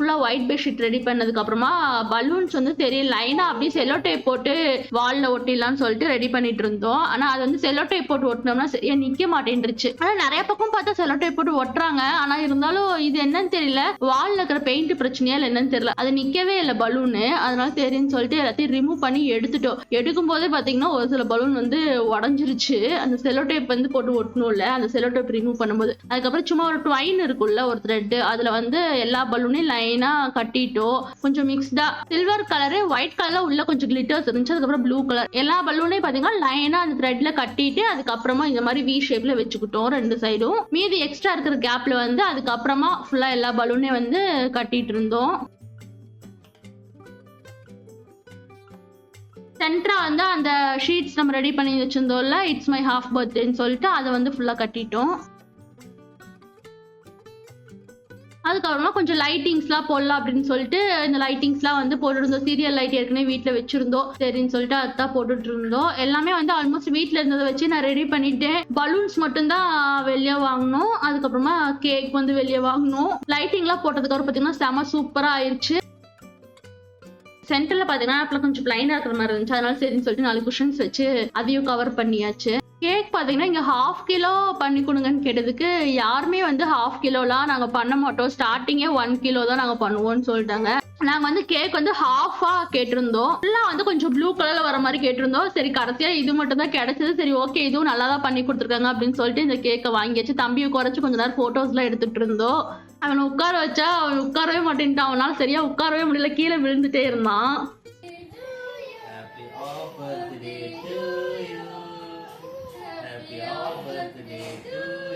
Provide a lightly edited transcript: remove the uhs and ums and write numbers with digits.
ஃபுல்லா white bedsheet ready பண்ணதுக்கு அப்புறமா பலூன்ஸ் வந்து தெரியல லைனா அப்படியே செல்லோ டேப் போட்டு வால்ல ஒட்டிடலாம்னு சொல்லிட்டு ரெடி பண்ணிட்டு இருந்தோம். ஆனா அது வந்து செல்லோ டேப் போட்டு ஒட்டினோம்னா சரியா நிக்க மாட்டேன்ருச்சு. ஆனா நிறைய பக்கம் பார்த்தா செல்லோ டேப் போட்டு ஒட்டுறாங்க. ஆனா இருந்தாலும் இது என்னன்னு தெரியல, வால்ல இருக்கிற பெயிண்ட் பிரச்சனையா இல்ல என்னன்னு தெரியல. அது நிக்கவே இல்ல பலூனு. அதனால சரின்னு சொல்லிட்டு எல்லாத்தையும் ரிமூவ் பண்ணி எடுத்துட்டோம். எடுக்கும் போதே பாத்தீங்கன்னா ஒரு சில பலூன் வந்து உடஞ்சிருச்சு. அந்த செல்லோ டேப் வந்து போட்டு ஒட்டணும்ல, அந்த செல்லோ டேப் ரிமூவ் பண்ணும்போது. அதுக்கப்புறம் சும்மா ஒரு ட்வைன் இருக்குல்ல ஒரு த்ரெட், அதுல வந்து எல்லா பலூனையும் லைனா கட்டிட்டோம். கொஞ்சம் மிக்ஸ்டா சில்வர் கலரு ஒயிட் கலர்ல உள்ள கொஞ்சம் கிளிட்டர்ஸ் இருந்துச்சு. அதுக்கப்புறம் ப்ளூ கலர் எல்லா பலூனையும் பாத்தீங்கன்னா லைனா அந்த த்ரெட்ல கட்டிட்டு அதுக்கப்புறமா இந்த மாதிரி வி ஷேப்ல வச்சுக்கிட்டோம் 2 சைடும். மீதி எக்ஸ்ட்ரா இருக்கிற கேப்ல வந்து அதுக்கப்புறமா ஃபுல்லா எல்லா பலூனையும் வந்து கட்டிட்டு இருந்தோம். சென்டரா வந்து அந்த ஷீட்ஸ் நம்ம ரெடி பண்ணி வச்சிருந்தோம்ல, இட்ஸ் மை ஹாஃப் பர்த்டேன்னு சொல்லிட்டு அதை வந்து ஃபுல்லா கட்டிட்டோம். அதுக்கப்புறமா கொஞ்சம் லைட்டிங்ஸ்லாம் போடலாம் அப்படின்னு சொல்லிட்டு இந்த லைட்டிங்ஸ்லாம் வந்து போட்டுருந்தோம். சீரியல் லைட் ஏற்கனவே வீட்ல வச்சிருந்தோம். சரின்னு சொல்லிட்டு அதுதான் போட்டுட்டு இருந்தோம். எல்லாமே வந்து ஆல்மோஸ்ட் வீட்ல இருந்ததை வச்சு நான் ரெடி பண்ணிட்டேன். பலூன்ஸ் மட்டும் தான் வெளிய வாங்கணும். அதுக்கப்புறமா கேக் வந்து வெளிய வாங்கணும். லைட்டிங்லாம் போட்டதுக்கு அப்புறம் பார்த்தீங்கன்னா செம சூப்பரா ஆயிருச்சு. சென்டர்ல பார்த்தீங்கன்னா கொஞ்சம் பிளைனா இருக்கிற மாதிரி இருந்துச்சு. அதனால சரின்னு சொல்லிட்டு 4 குஷன்ஸ் வச்சு அதையும் கவர் பண்ணியாச்சு. கேக் பார்த்தீங்கன்னா இங்க 1/2 கிலோ பண்ணி கொடுங்கன்னு கேட்டதுக்கு யாருமே வந்து 1/2 கிலோலாம் நாங்க பண்ண மாட்டோம். ஸ்டார்டிங்கே 1 கிலோ தான் நாங்க பண்ணுவோம்னு சொல்லிட்டாங்க. நாங்க வந்து கேக் வந்து ஹாஃபா கேட்டிருந்தோம். ஃபுல்லா வந்து கொஞ்சம் ப்ளூ கலர்ல வர மாதிரி கேட்டிருந்தோம். சரி கடைசியா இது மட்டும் தான் கிடைச்சது. சரி ஓகே இதுவும் நல்லா தான் பண்ணி கொடுத்துருக்காங்க அப்படின்னு சொல்லிட்டு இந்த கேக்கை வாங்கியாச்சு. தம்பியை குறைச்சு கொஞ்ச நேரம் போட்டோஸ்லாம் எடுத்துட்டு இருந்தோம். அவனை உட்கார வச்சா அவன் உட்காரவே மாட்டேன்ட்டான். அவனால சரியா உட்காரவே முடியல, கீழே விழுந்துட்டே இருந்தான். Happy birthday to you.